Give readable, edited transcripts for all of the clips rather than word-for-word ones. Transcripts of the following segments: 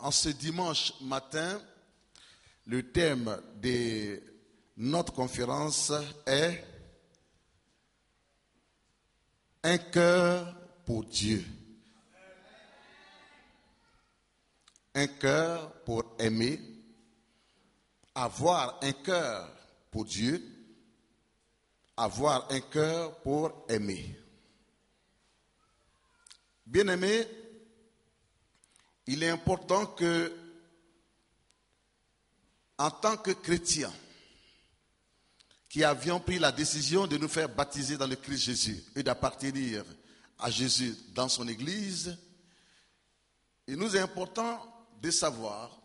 En ce dimanche matin, le thème de notre conférence est « Un cœur pour Dieu ». Un cœur pour aimer, avoir un cœur pour Dieu, avoir un cœur pour aimer. Bien-aimés, il est important que, en tant que chrétiens, qui avions pris la décision de nous faire baptiser dans le Christ Jésus et d'appartenir à Jésus dans son Église, il nous est important de savoir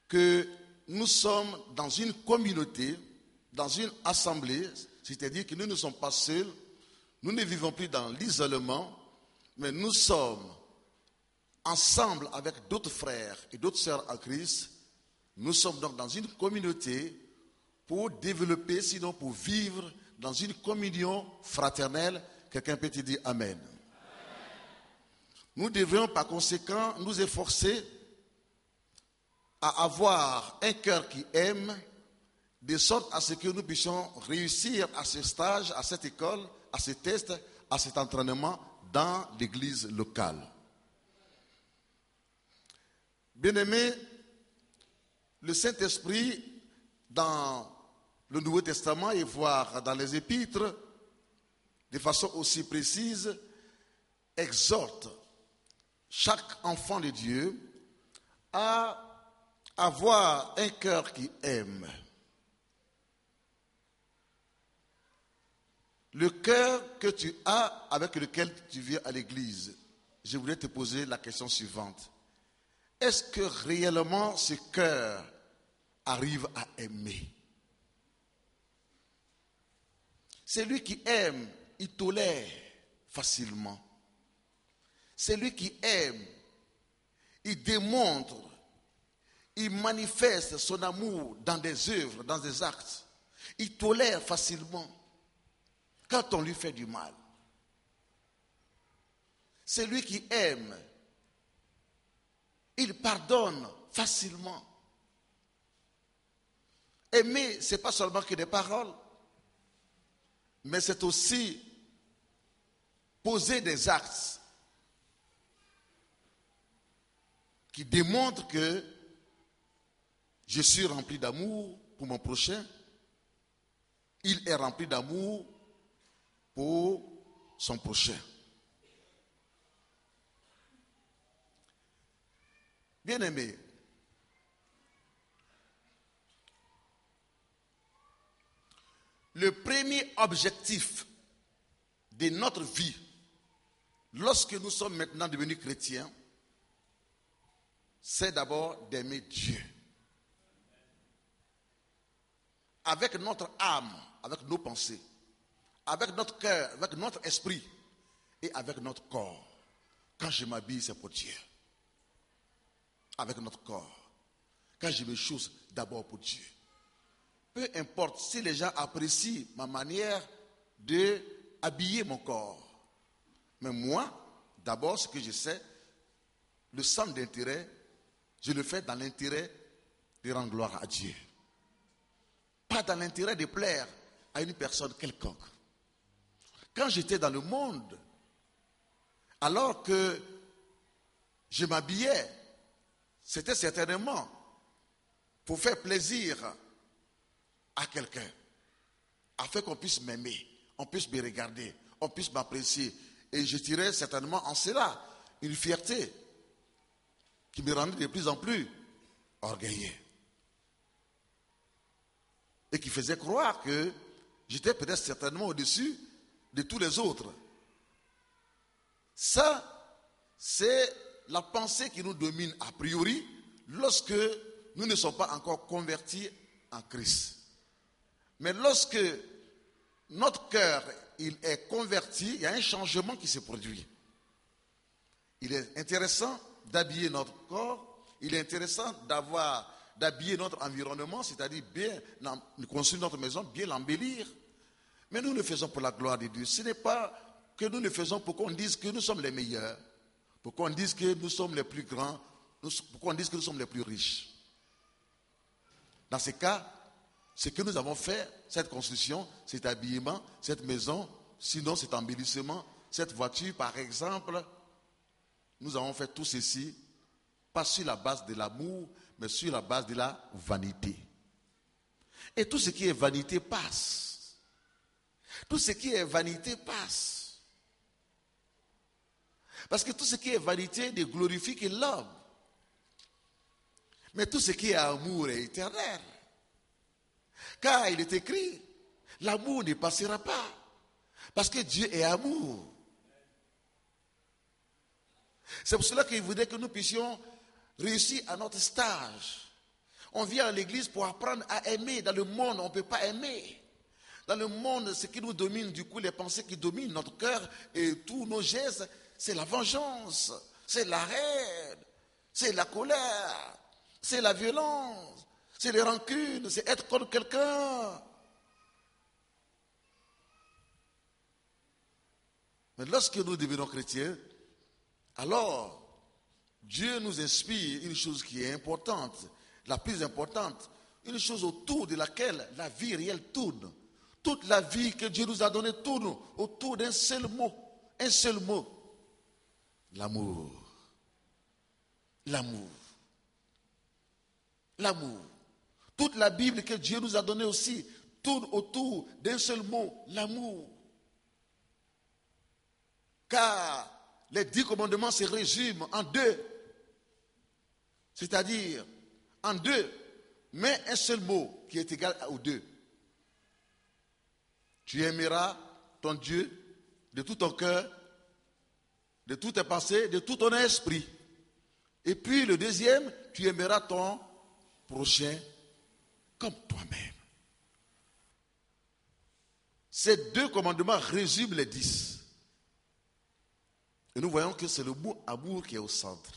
que nous sommes dans une communauté, dans une assemblée, c'est-à-dire que nous ne sommes pas seuls, nous ne vivons plus dans l'isolement, mais nous sommes ensemble avec d'autres frères et d'autres sœurs en Christ. Nous sommes donc dans une communauté pour développer, sinon pour vivre dans une communion fraternelle. Quelqu'un peut te dire Amen. Nous devrions par conséquent nous efforcer à avoir un cœur qui aime, de sorte à ce que nous puissions réussir à ce stage, à cette école, à ce test, à cet entraînement dans l'église locale. Bien-aimés, le Saint-Esprit, dans le Nouveau Testament et voire dans les Épîtres, de façon aussi précise, exhorte chaque enfant de Dieu à avoir un cœur qui aime. Le cœur que tu as avec lequel tu viens à l'église, je voulais te poser la question suivante. Est-ce que réellement ce cœur arrive à aimer? Celui qui aime, il tolère facilement. Celui qui aime, il démontre, il manifeste son amour dans des œuvres, dans des actes. Il tolère facilement quand on lui fait du mal. Celui qui aime, il pardonne facilement. Aimer, ce n'est pas seulement que des paroles, mais c'est aussi poser des actes qui démontrent que je suis rempli d'amour pour mon prochain. Il est rempli d'amour pour son prochain. Bien-aimés, le premier objectif de notre vie, lorsque nous sommes maintenant devenus chrétiens, c'est d'abord d'aimer Dieu. Avec notre âme, avec nos pensées, avec notre cœur, avec notre esprit et avec notre corps. Quand je m'habille, c'est pour Dieu. Avec notre corps. Quand je me chausse, d'abord pour Dieu. Peu importe si les gens apprécient ma manière de habiller mon corps. Mais moi, d'abord, ce que je sais, le centre d'intérêt, je le fais dans l'intérêt de rendre gloire à Dieu. Pas dans l'intérêt de plaire à une personne quelconque. Quand j'étais dans le monde, alors que je m'habillais, c'était certainement pour faire plaisir à quelqu'un, afin qu'on puisse m'aimer, on puisse me regarder, on puisse m'apprécier. Et je dirais certainement en cela une fierté qui me rendait de plus en plus orgueilleux. Et qui faisait croire que j'étais peut-être certainement au-dessus de tous les autres. Ça, c'est la pensée qui nous domine a priori lorsque nous ne sommes pas encore convertis en Christ. Mais lorsque notre cœur il est converti, il y a un changement qui se produit. Il est intéressant d'habiller notre corps, il est intéressant d'habiller notre environnement, c'est-à-dire bien construire notre maison, bien l'embellir. Mais nous le faisons pour la gloire de Dieu. Ce n'est pas que nous le faisons pour qu'on dise que nous sommes les meilleurs, pour qu'on dise que nous sommes les plus grands, pour qu'on dise que nous sommes les plus riches. Dans ce cas, ce que nous avons fait, cette construction, cet habillement, cette maison, sinon cet embellissement, cette voiture par exemple, nous avons fait tout ceci, pas sur la base de l'amour, mais sur la base de la vanité. Et tout ce qui est vanité passe. Tout ce qui est vanité passe. Parce que tout ce qui est vanité ne glorifie que l'homme. Mais tout ce qui est amour est éternel. Car il est écrit, l'amour ne passera pas. Parce que Dieu est amour. C'est pour cela qu'il voudrait que nous puissions réussir à notre stage. On vient à l'église pour apprendre à aimer. Dans le monde, on ne peut pas aimer. Dans le monde, ce qui nous domine, du coup, les pensées qui dominent notre cœur et tous nos gestes, c'est la vengeance, c'est la haine, c'est la colère, c'est la violence, c'est les rancunes, c'est être contre quelqu'un. Mais lorsque nous devenons chrétiens, alors Dieu nous inspire une chose qui est importante, la plus importante, une chose autour de laquelle la vie réelle tourne. Toute la vie que Dieu nous a donnée tourne autour d'un seul mot, l'amour. L'amour. L'amour. Toute la Bible que Dieu nous a donnée aussi tourne autour d'un seul mot, l'amour. Car les 10 commandements se résument en 2. C'est-à-dire, en 2, mais un seul mot qui est égal aux 2. Tu aimeras ton Dieu de tout ton cœur, de toutes tes pensées, de tout ton esprit. Et puis le deuxième, tu aimeras ton prochain comme toi-même. Ces 2 commandements résument les 10. Et nous voyons que c'est le mot amour qui est au centre.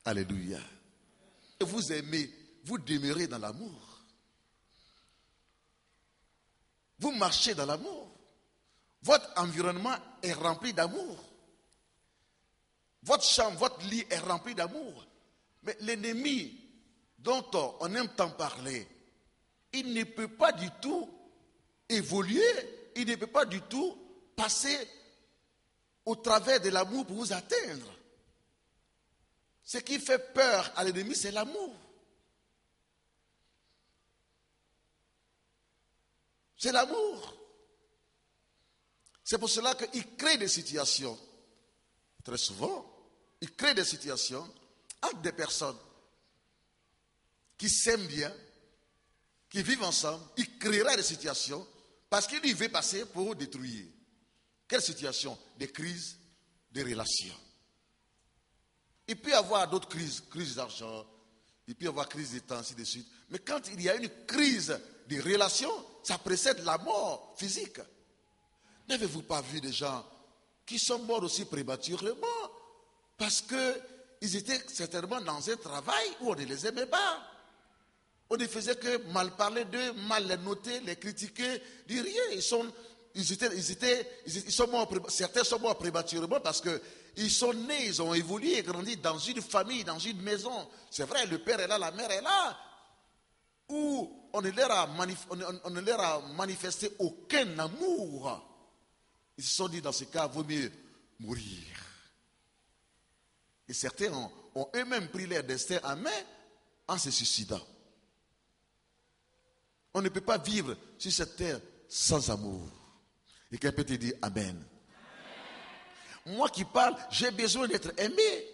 Alléluia. Et vous aimez, vous demeurez dans l'amour. Vous marchez dans l'amour. Votre environnement est rempli d'amour. Votre chambre, votre lit est rempli d'amour. Mais l'ennemi dont on aime tant parler, il ne peut pas du tout évoluer, il ne peut pas du tout passer au travers de l'amour pour vous atteindre. Ce qui fait peur à l'ennemi, c'est l'amour. C'est l'amour. C'est pour cela qu'il crée des situations. Très souvent, il crée des situations entre des personnes qui s'aiment bien, qui vivent ensemble. Il créera des situations parce qu'il y veut passer pour détruire. Quelle situation? Des crises, des relations. Il peut y avoir d'autres crises, crise d'argent, il peut y avoir crise de temps, ainsi de suite. Mais quand il y a une crise de relations, ça précède la mort physique. N'avez-vous pas vu des gens qui sont morts aussi prématurément parce qu'ils étaient certainement dans un travail où on ne les aimait pas. On ne faisait que mal parler d'eux, mal les noter, les critiquer, dire rien. Certains sont morts prématurément parce qu'ils sont nés, ils ont évolué et grandi dans une famille, dans une maison. C'est vrai, le père est là, la mère est là. Où on ne leur a manifesté aucun amour. Ils se sont dit, dans ce cas, vaut mieux mourir. Et certains ont eux-mêmes pris leur destin en main en se suicidant. On ne peut pas vivre sur cette terre sans amour. Et quelqu'un peut te dire Amen. Amen. Moi qui parle, j'ai besoin d'être aimé.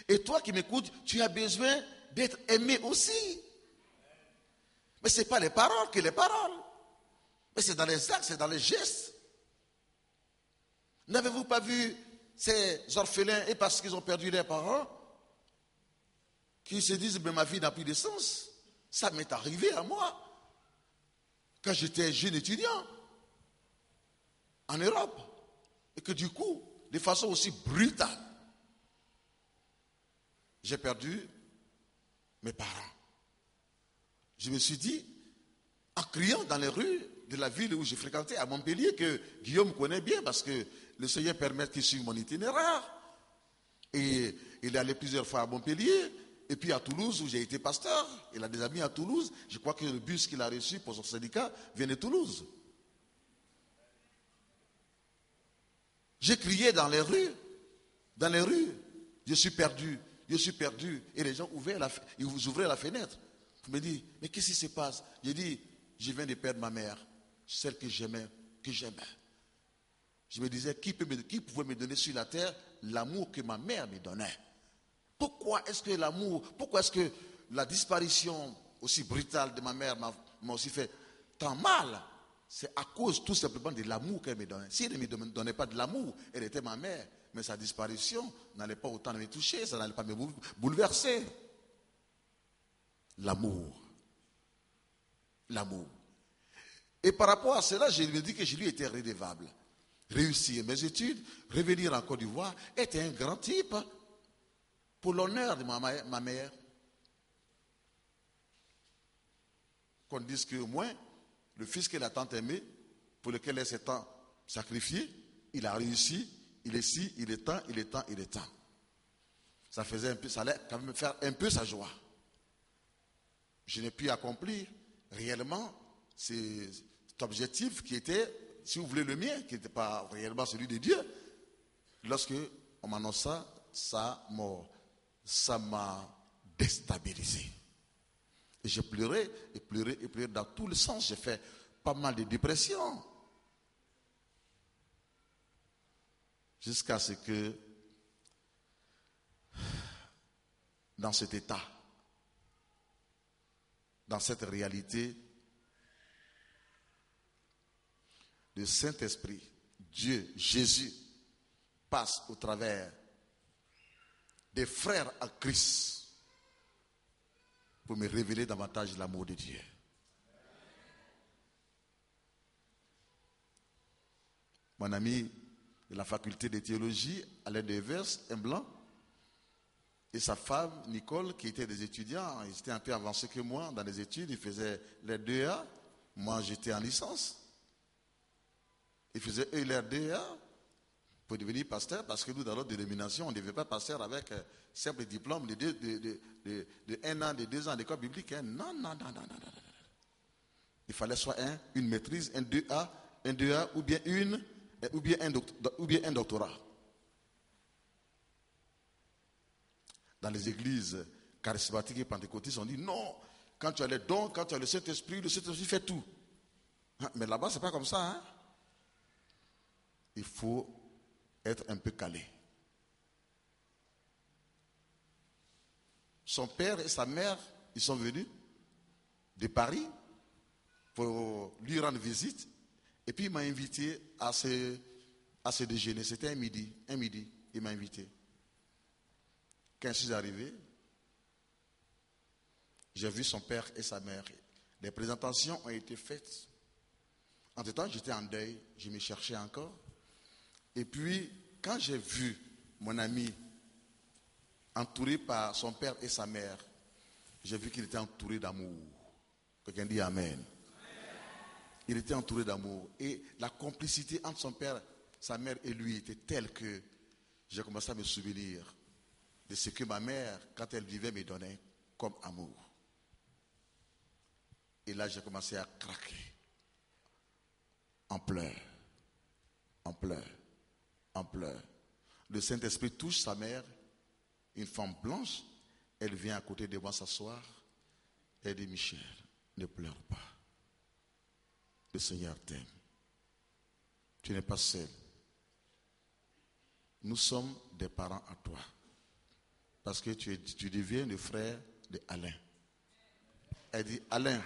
Et toi qui m'écoutes, tu as besoin d'être aimé aussi. Mais ce n'est pas les paroles que les paroles. Mais c'est dans les actes, c'est dans les gestes. N'avez-vous pas vu ces orphelins, et parce qu'ils ont perdu leurs parents, qui se disent, mais ma vie n'a plus de sens. Ça m'est arrivé à moi, quand j'étais jeune étudiant, en Europe. Et que du coup, de façon aussi brutale, j'ai perdu mes parents. Je me suis dit, en criant dans les rues de la ville où j'ai fréquenté, à Montpellier, que Guillaume connaît bien, parce que le Seigneur permet qu'il suive mon itinéraire. Et il est allé plusieurs fois à Montpellier, et puis à Toulouse, où j'ai été pasteur. Il a des amis à Toulouse. Je crois que le bus qu'il a reçu pour son syndicat vient de Toulouse. J'ai crié dans les rues. Dans les rues. Je suis perdu. Je suis perdu. Et les gens ouvraient la fenêtre. Je me dis, mais qu'est-ce qui se passe? J'ai dit, je viens de perdre ma mère, celle que j'aimais, que j'aimais. Je me disais, qui pouvait me donner sur la terre l'amour que ma mère me donnait? Pourquoi est-ce que la disparition aussi brutale de ma mère m'a aussi fait tant mal? C'est à cause tout simplement de l'amour qu'elle me donnait. Si elle ne me donnait pas de l'amour, elle était ma mère. Mais sa disparition n'allait pas autant me toucher, ça n'allait pas me bouleverser. L'amour. L'amour. Et par rapport à cela, je me dis que je lui étais redevable. Réussir mes études, revenir en Côte d'Ivoire, était un grand type pour l'honneur de ma mère. Qu'on dise qu'au moins, le fils qu'elle a tant aimé, pour lequel elle s'est tant sacrifié, il a réussi, il est ci, il est tant, il est tant, il est tant. Ça allait quand même faire un peu sa joie. Je n'ai pu accomplir réellement cet objectif qui était, si vous voulez, le mien, qui n'était pas réellement celui de Dieu. Lorsque on m'annonça sa mort, ça m'a déstabilisé. Et j'ai pleuré, et pleuré, et pleuré dans tous les sens. J'ai fait pas mal de dépression. Jusqu'à ce que, dans cet état, dans cette réalité, le Saint-Esprit, Dieu, Jésus, passe au travers des frères à Christ pour me révéler davantage l'amour de Dieu. Mon ami de la faculté de théologie, Alain Devers, un blanc, et sa femme, Nicole, qui étaient des étudiants, ils étaient un peu avancés que moi dans les études, ils faisaient les 2A, moi j'étais en licence. Ils faisaient eux leur 2A pour devenir pasteur, parce que nous, dans notre dénomination, on ne devait pas pasteur avec simple diplôme de 1 an, de 2 ans d'école biblique. Hein. Non. Il fallait soit une maîtrise, un 2A, ou bien un doctorat. Dans les églises charismatiques et pentecôtistes, on dit non, quand tu as les dons, quand tu as le Saint-Esprit fait tout. Mais là-bas, ce n'est pas comme ça. Hein? Il faut être un peu calé. Son père et sa mère, ils sont venus de Paris pour lui rendre visite. Et puis il m'a invité à ce déjeuner. C'était un midi, il m'a invité. Quand je suis arrivé, j'ai vu son père et sa mère. Les présentations ont été faites. Entre-temps, j'étais en deuil, je me cherchais encore. Et puis, quand j'ai vu mon ami entouré par son père et sa mère, j'ai vu qu'il était entouré d'amour. Quelqu'un dit Amen. Il était entouré d'amour. Et la complicité entre son père, sa mère et lui était telle que j'ai commencé à me souvenir de ce que ma mère, quand elle vivait, me donnait comme amour. Et là, j'ai commencé à craquer. En pleurs. Le Saint-Esprit touche sa mère, une femme blanche. Elle vient à côté de moi s'asseoir. Elle dit, Michel, ne pleure pas. Le Seigneur t'aime. Tu n'es pas seul. Nous sommes des parents à toi. Parce que tu deviens le frère de Alain. Elle dit, Alain.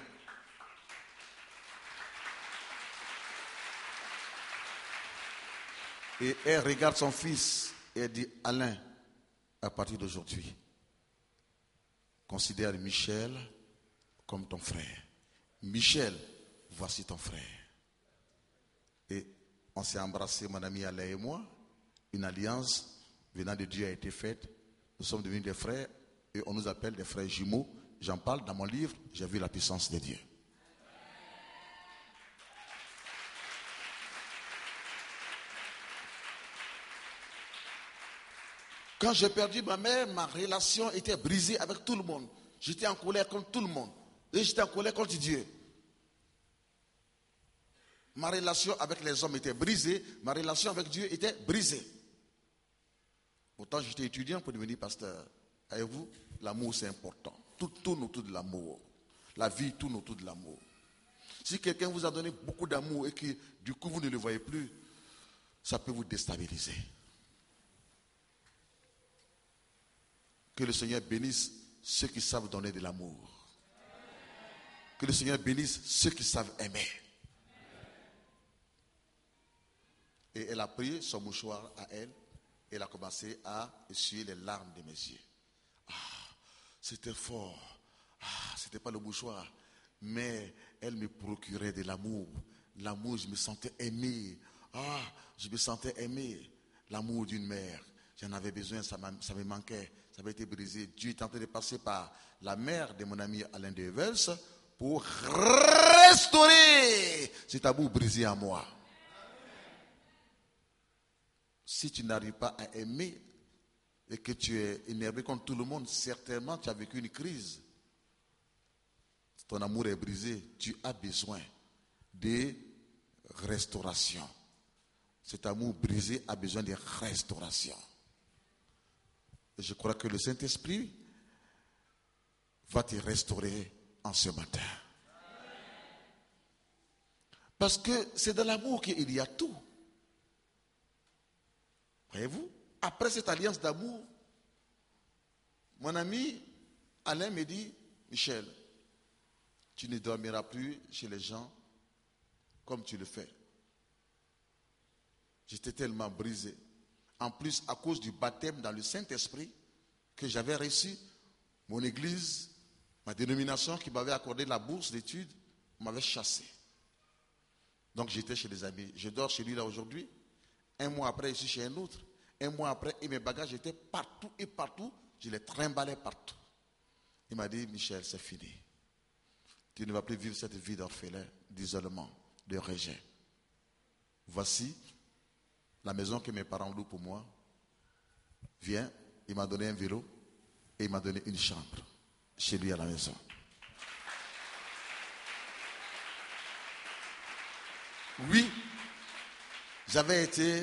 Et elle regarde son fils et elle dit, Alain, à partir d'aujourd'hui, considère Michel comme ton frère. Michel, voici ton frère. Et on s'est embrassé, mon ami Alain et moi. Une alliance venant de Dieu a été faite. Nous sommes devenus des frères et on nous appelle des frères jumeaux. J'en parle dans mon livre, j'ai vu la puissance de Dieu. Quand j'ai perdu ma mère, ma relation était brisée avec tout le monde. J'étais en colère contre tout le monde. Et j'étais en colère contre Dieu. Ma relation avec les hommes était brisée. Ma relation avec Dieu était brisée. Pourtant, j'étais étudiant pour devenir pasteur. Voyez-vous, l'amour c'est important. Tout tourne autour de l'amour. La vie tourne autour de l'amour. Si quelqu'un vous a donné beaucoup d'amour et que du coup vous ne le voyez plus, ça peut vous déstabiliser. Que le Seigneur bénisse ceux qui savent donner de l'amour. Que le Seigneur bénisse ceux qui savent aimer. Et elle a pris son mouchoir à elle et elle a commencé à essuyer les larmes de mes yeux. Ah, c'était fort. Ah, c'était pas le mouchoir, mais elle me procurait de l'amour. L'amour, je me sentais aimé. Ah, je me sentais aimé. L'amour d'une mère. J'en avais besoin, ça me manquait. Ça avait été brisé. Dieu est en train de passer par la mère de mon ami Alain Devels pour restaurer cet amour brisé en moi. Si tu n'arrives pas à aimer et que tu es énervé contre tout le monde, certainement tu as vécu une crise. Ton amour est brisé. Tu as besoin de restauration. Cet amour brisé a besoin de restauration. Et je crois que le Saint-Esprit va te restaurer en ce matin. Parce que c'est dans l'amour qu'il y a tout. Voyez-vous, après cette alliance d'amour, mon ami Alain me dit, Michel, tu ne dormiras plus chez les gens comme tu le fais. J'étais tellement brisé. En plus, à cause du baptême dans le Saint-Esprit que j'avais reçu, mon église, ma dénomination qui m'avait accordé la bourse d'études, m'avait chassé. Donc j'étais chez des amis. Je dors chez lui là aujourd'hui. Un mois après, je suis chez un autre. Un mois après, et mes bagages étaient partout et partout. Je les trimballais partout. Il m'a dit, Michel, c'est fini. Tu ne vas plus vivre cette vie d'orphelin, d'isolement, de rejet. Voici la maison que mes parents louent pour moi. Viens, il m'a donné un vélo et il m'a donné une chambre chez lui à la maison. Oui, j'avais été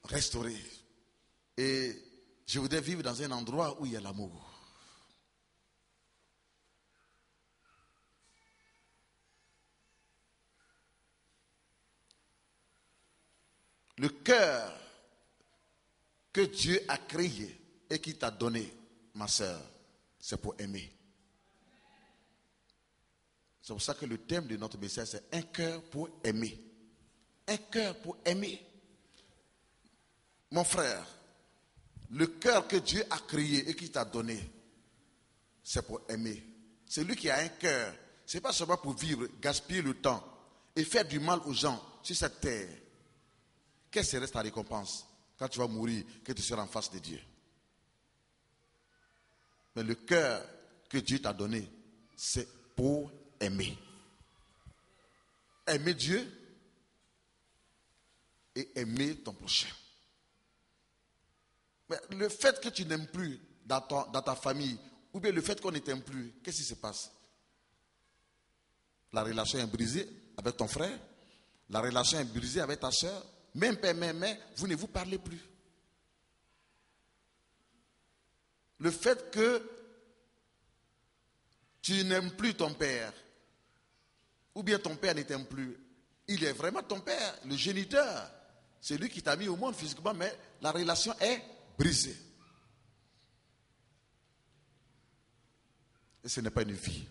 restauré et je voudrais vivre dans un endroit où il y a l'amour. Le cœur que Dieu a créé et qui t'a donné, ma sœur, c'est pour aimer. C'est pour ça que le thème de notre message, c'est un cœur pour aimer. Un cœur pour aimer. Mon frère, le cœur que Dieu a créé et qui t'a donné, c'est pour aimer. C'est lui qui a un cœur. Ce n'est pas seulement pour vivre, gaspiller le temps et faire du mal aux gens sur cette terre. Quelle serait ta récompense quand tu vas mourir, que tu seras en face de Dieu? Mais le cœur que Dieu t'a donné, c'est pour aimer. Aimer Dieu et aimer ton prochain. Mais le fait que tu n'aimes plus dans ta famille, ou bien le fait qu'on ne t'aime plus, qu'est-ce qui se passe? La relation est brisée avec ton frère, la relation est brisée avec ta soeur, même père, même mère, vous ne vous parlez plus. Le fait que tu n'aimes plus ton père, ou bien ton père ne t'aime plus, il est vraiment ton père, le géniteur. C'est lui qui t'a mis au monde physiquement, mais la relation est brisée. Et ce n'est pas une vie.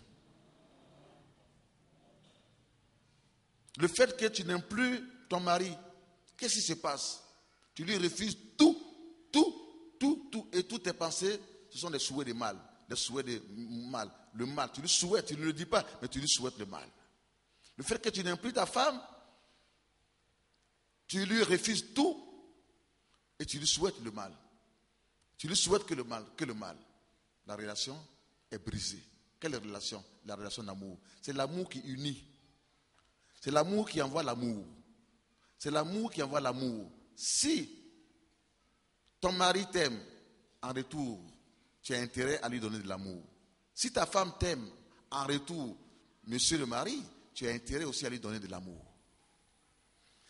Le fait que tu n'aimes plus ton mari, qu'est-ce qui se passe? Tu lui refuses tout. Et toutes tes pensées, ce sont des souhaits de mal. Des souhaits de mal. Le mal, tu lui souhaites, tu ne le dis pas, mais tu lui souhaites le mal. Le fait que tu n'aimes plus ta femme, tu lui refuses tout et tu lui souhaites le mal. Tu lui souhaites que le mal. La relation est brisée. Quelle relation? La relation d'amour. C'est l'amour qui unit. C'est l'amour qui envoie l'amour. C'est l'amour qui envoie l'amour. Si ton mari t'aime, en retour, tu as intérêt à lui donner de l'amour. Si ta femme t'aime, en retour, monsieur le mari, tu as intérêt aussi à lui donner de l'amour.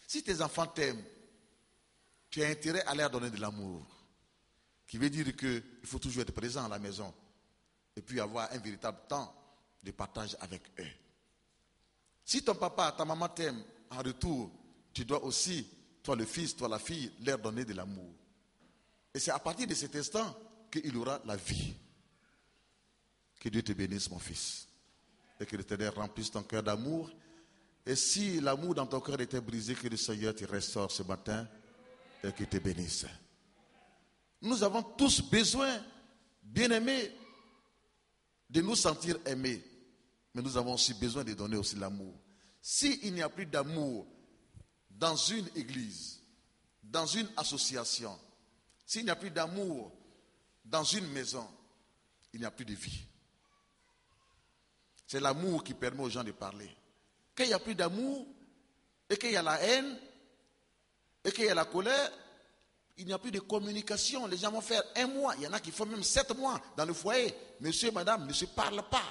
Si tes enfants t'aiment, tu as intérêt à leur donner de l'amour. Qui veut dire qu'il faut toujours être présent à la maison. Et puis avoir un véritable temps de partage avec eux. Si ton papa, ta maman t'aiment, en retour, tu dois aussi toi le fils, toi la fille, leur donner de l'amour. Et c'est à partir de cet instant qu'il aura la vie. Que Dieu te bénisse, mon fils. Et que l'Éternel remplisse ton cœur d'amour. Et si l'amour dans ton cœur était brisé, que le Seigneur te restaure ce matin et qu'il te bénisse. Nous avons tous besoin, bien-aimés, de nous sentir aimés. Mais nous avons aussi besoin de donner aussi l'amour. S'il n'y a plus d'amour dans une église, dans une association, s'il n'y a plus d'amour dans une maison, il n'y a plus de vie. C'est l'amour qui permet aux gens de parler. Quand il n'y a plus d'amour, et qu'il y a la haine, et qu'il y a la colère, il n'y a plus de communication. Les gens vont faire 1 mois. Il y en a qui font même 7 mois dans le foyer. Monsieur, madame ne se parlent pas.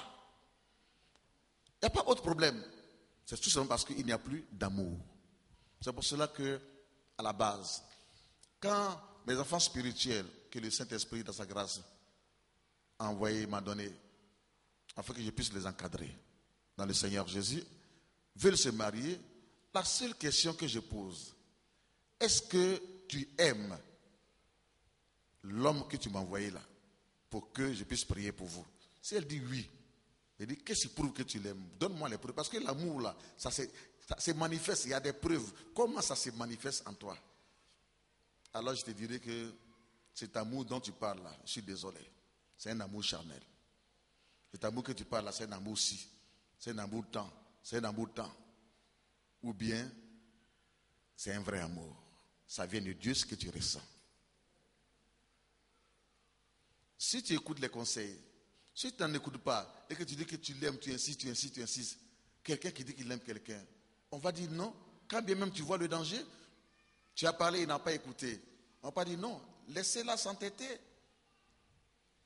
Il n'y a pas autre problème. C'est tout simplement parce qu'il n'y a plus d'amour. C'est pour cela que, à la base, quand mes enfants spirituels, que le Saint-Esprit, dans sa grâce, a envoyé, m'a donné, afin que je puisse les encadrer dans le Seigneur Jésus, veulent se marier, la seule question que je pose, est-ce que tu aimes l'homme que tu m'as envoyé là, pour que je puisse prier pour vous? Si elle dit oui, elle dit, qu'est-ce qui prouve que tu l'aimes? Donne-moi les preuves. Parce que l'amour là, ça se manifeste, il y a des preuves. Comment ça se manifeste en toi? Alors je te dirais que cet amour dont tu parles là, je suis désolé, c'est un amour charnel. Cet amour que tu parles là, c'est un amour si, c'est un amour temps, c'est un amour temps. Ou bien, c'est un vrai amour. Ça vient de Dieu ce que tu ressens. Si tu écoutes les conseils, si tu n'en écoutes pas, et que tu dis que tu l'aimes, tu insistes, quelqu'un qui dit qu'il aime quelqu'un, on va dire non. Quand bien même tu vois le danger, tu as parlé, il n'a pas écouté. On va pas dire non, laissez-la s'entêter.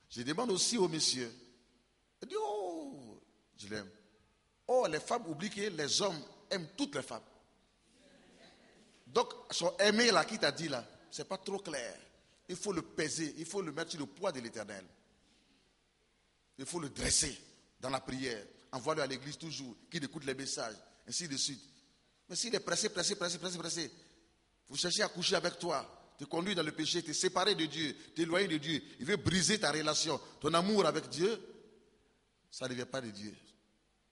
Je demande aussi aux messieurs, je dis, oh, je l'aime. Oh, les femmes oublient que les hommes aiment toutes les femmes. Donc, son aimé là, qui t'a dit là, c'est pas trop clair. Il faut le peser, il faut le mettre sur le poids de l'Éternel. Il faut le dresser dans la prière. Envoie-le à l'église toujours, qu'il écoute les messages, ainsi de suite. Mais s'il est pressé, vous cherchez à coucher avec toi, te conduire dans le péché, te séparer de Dieu, t'éloigner de Dieu, il veut briser ta relation, ton amour avec Dieu, ça ne vient pas de Dieu,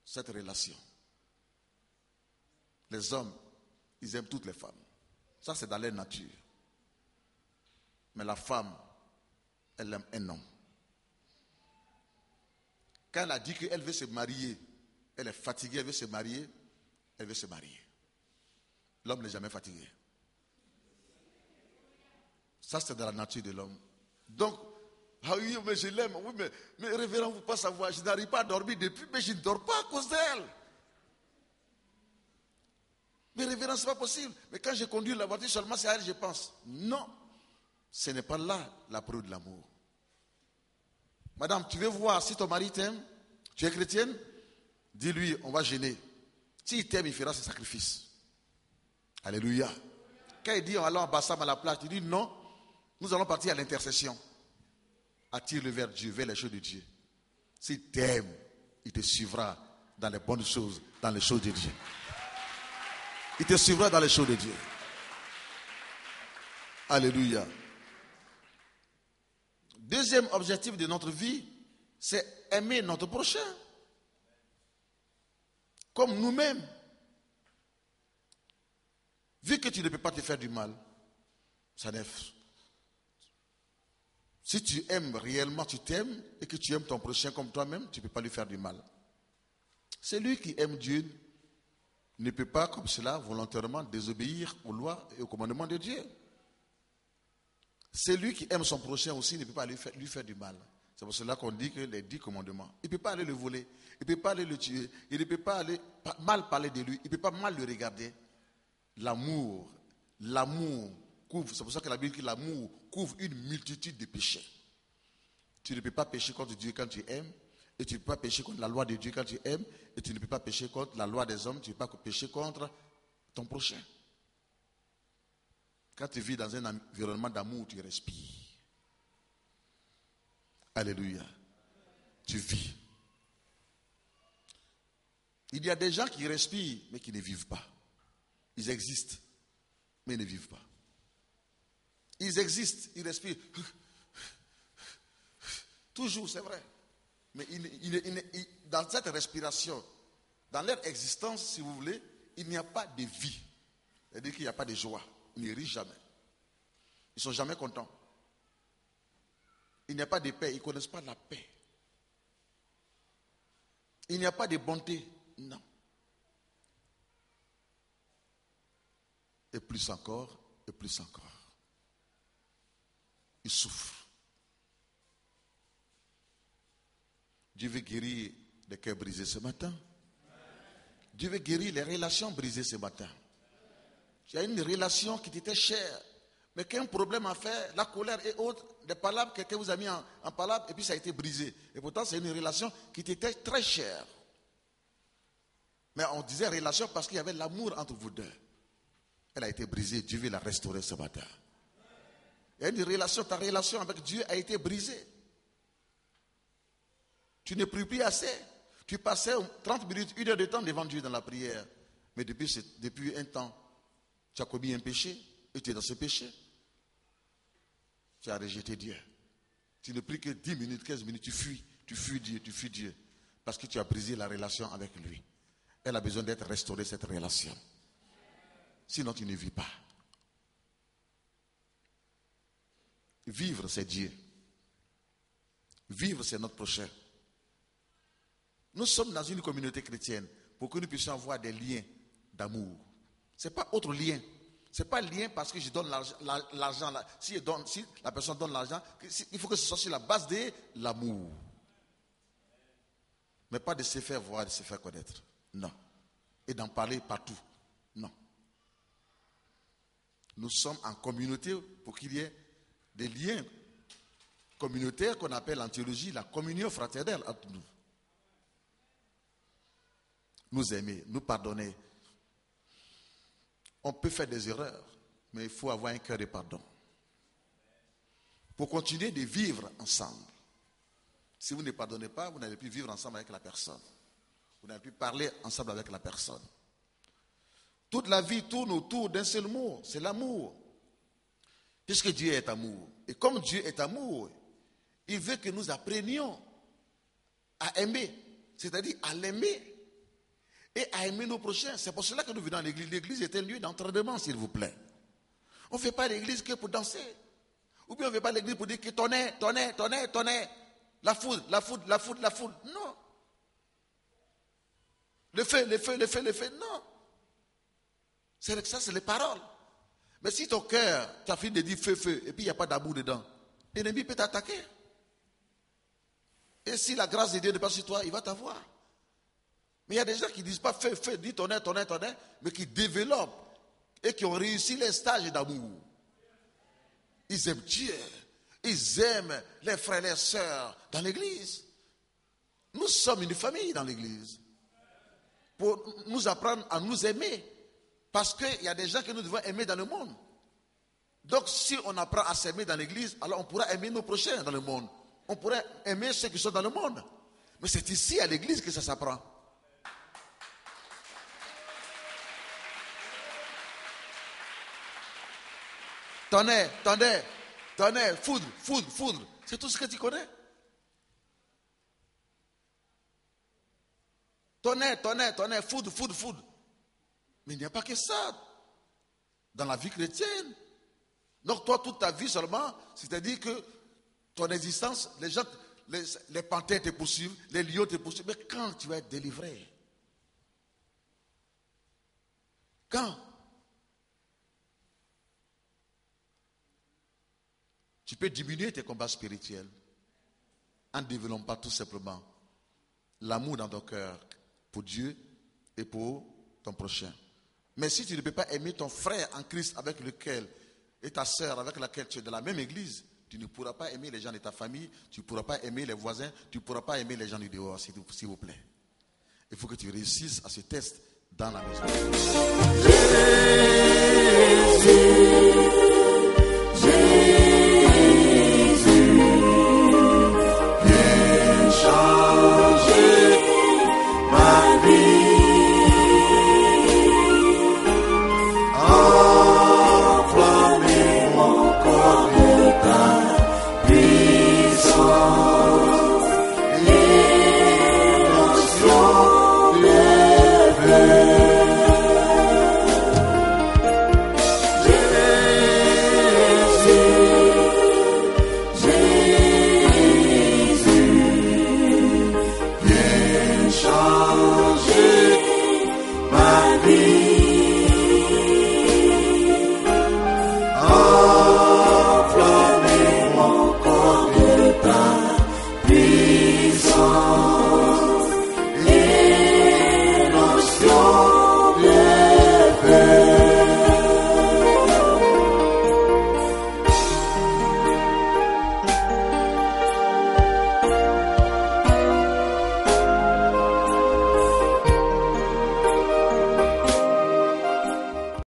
cette relation. Les hommes, ils aiment toutes les femmes. Ça, c'est dans leur nature. Mais la femme, elle aime un homme. Quand elle a dit qu'elle veut se marier, elle est fatiguée, elle veut se marier, elle veut se marier. L'homme n'est jamais fatigué. Ça, c'est dans la nature de l'homme. Donc, ah oui, mais je l'aime. Oui, mais révérend, vous ne pouvez pas savoir, je n'arrive pas à dormir depuis, mais je ne dors pas à cause d'elle. Mais révérend, ce n'est pas possible. Mais quand je conduis la voiture, seulement c'est à elle je pense. Non, ce n'est pas là la preuve de l'amour. Madame, tu veux voir si ton mari t'aime? Tu es chrétienne? Dis-lui, on va jeûner. S'il t'aime, il fera ses sacrifices. Alléluia. Quand il dit, allons en Bassam à la plage, tu dis non, nous allons partir à l'intercession. Attire-le vers Dieu, vers les choses de Dieu. S'il t'aime, il te suivra dans les bonnes choses, dans les choses de Dieu. Il te suivra dans les choses de Dieu. Alléluia. Deuxième objectif de notre vie, c'est aimer notre prochain. Comme nous-mêmes. Vu que tu ne peux pas te faire du mal, ça n'est. Si tu aimes réellement, tu t'aimes, et que tu aimes ton prochain comme toi-même, tu ne peux pas lui faire du mal. Celui qui aime Dieu ne peut pas, comme cela, volontairement désobéir aux lois et aux commandements de Dieu. Celui qui aime son prochain aussi ne peut pas lui faire du mal. C'est pour cela qu'on dit que les 10 commandements, il ne peut pas aller le voler, il ne peut pas aller le tuer, il ne peut pas aller mal parler de lui, il ne peut pas mal le regarder. L'amour couvre, c'est pour ça que la Bible dit que l'amour couvre une multitude de péchés. Tu ne peux pas pécher contre Dieu quand tu aimes, et tu ne peux pas pécher contre la loi de Dieu quand tu aimes, et tu ne peux pas pécher contre la loi des hommes, tu ne peux pas pécher contre ton prochain. Quand tu vis dans un environnement d'amour, tu respires. Alléluia. Tu vis. Il y a des gens qui respirent, mais qui ne vivent pas. Ils existent. mais ils ne vivent pas. Ils existent, ils respirent. Toujours, c'est vrai. Mais dans cette respiration, dans leur existence, si vous voulez, il n'y a pas de vie. C'est-à-dire qu'il n'y a pas de joie. Ils ne rient jamais. Ils ne sont jamais contents. Il n'y a pas de paix. Ils ne connaissent pas la paix. Il n'y a pas de bonté. Non. Et plus encore, et plus encore. Ils souffrent. Dieu veut guérir les cœurs brisés ce matin. Dieu veut guérir les relations brisées ce matin. Tu as une relation qui t'était chère, mais qu'un problème a fait, la colère et autres, des palabres, quelqu'un vous a mis en palabres, et puis ça a été brisé. Et pourtant, c'est une relation qui t'était très chère. Mais on disait relation parce qu'il y avait l'amour entre vous deux. Elle a été brisée, Dieu veut la restaurer ce matin. Il y a une relation, ta relation avec Dieu a été brisée. Tu ne pries plus assez. Tu passais 30 minutes, 1 heure de temps devant Dieu dans la prière. Mais depuis un temps, tu as commis un péché et tu es dans ce péché. Tu as rejeté Dieu. Tu ne pries que 10 minutes, 15 minutes, tu fuis Dieu. Parce que tu as brisé la relation avec lui. Elle a besoin d'être restaurée, cette relation. Sinon, tu ne vis pas. Vivre, c'est Dieu. Vivre, c'est notre prochain. Nous sommes dans une communauté chrétienne pour que nous puissions avoir des liens d'amour. Ce n'est pas autre lien. Ce n'est pas lien parce que je donne l'argent. Si la personne donne l'argent, il faut que ce soit sur la base de l'amour. Mais pas de se faire voir, de se faire connaître. Non. Et d'en parler partout. Non. Nous sommes en communauté pour qu'il y ait des liens communautaires qu'on appelle en théologie la communion fraternelle entre nous. Nous aimer, nous pardonner. On peut faire des erreurs, mais il faut avoir un cœur de pardon. Pour continuer de vivre ensemble. Si vous ne pardonnez pas, vous n'allez plus vivre ensemble avec la personne. Vous n'allez plus parler ensemble avec la personne. Toute la vie tourne autour d'un seul mot, c'est l'amour. Puisque Dieu est amour. Et comme Dieu est amour, il veut que nous apprenions à aimer, c'est-à-dire à l'aimer et à aimer nos prochains. C'est pour cela que nous venons à l'église. L'église est un lieu d'entraînement, s'il vous plaît. On ne fait pas l'église que pour danser. Ou bien on ne fait pas l'église pour dire que tonnerre. La foudre. Non. Le feu. Non. Ça, c'est les paroles. Mais si ton cœur, tu as fini de dire feu, et puis il n'y a pas d'amour dedans, l'ennemi peut t'attaquer. Et si la grâce de Dieu n'est pas sur toi, il va t'avoir. Mais il y a des gens qui ne disent pas feu, disent tonnerre, mais qui développent et qui ont réussi les stages d'amour. Ils aiment Dieu. Ils aiment les frères et les sœurs dans l'église. Nous sommes une famille dans l'église. Pour nous apprendre à nous aimer. Parce qu'il y a des gens que nous devons aimer dans le monde. Donc si on apprend à s'aimer dans l'église, alors on pourra aimer nos prochains dans le monde. On pourrait aimer ceux qui sont dans le monde. Mais c'est ici à l'église que ça s'apprend. Tonnerre, foudre. C'est tout ce que tu connais. Tonnerre, foudre. Mais il n'y a pas que ça dans la vie chrétienne. Donc toi, toute ta vie seulement, c'est-à-dire que ton existence, les gens, les panthères te poursuivent, les lions te poursuivent. Mais quand tu vas être délivré? Quand? Tu peux diminuer tes combats spirituels en ne développant pas tout simplement l'amour dans ton cœur pour Dieu et pour ton prochain. Mais si tu ne peux pas aimer ton frère en Christ avec lequel, et ta sœur avec laquelle tu es dans la même église, tu ne pourras pas aimer les gens de ta famille, tu ne pourras pas aimer les voisins, tu ne pourras pas aimer les gens du dehors, s'il vous plaît. Il faut que tu réussisses à ce test dans la maison.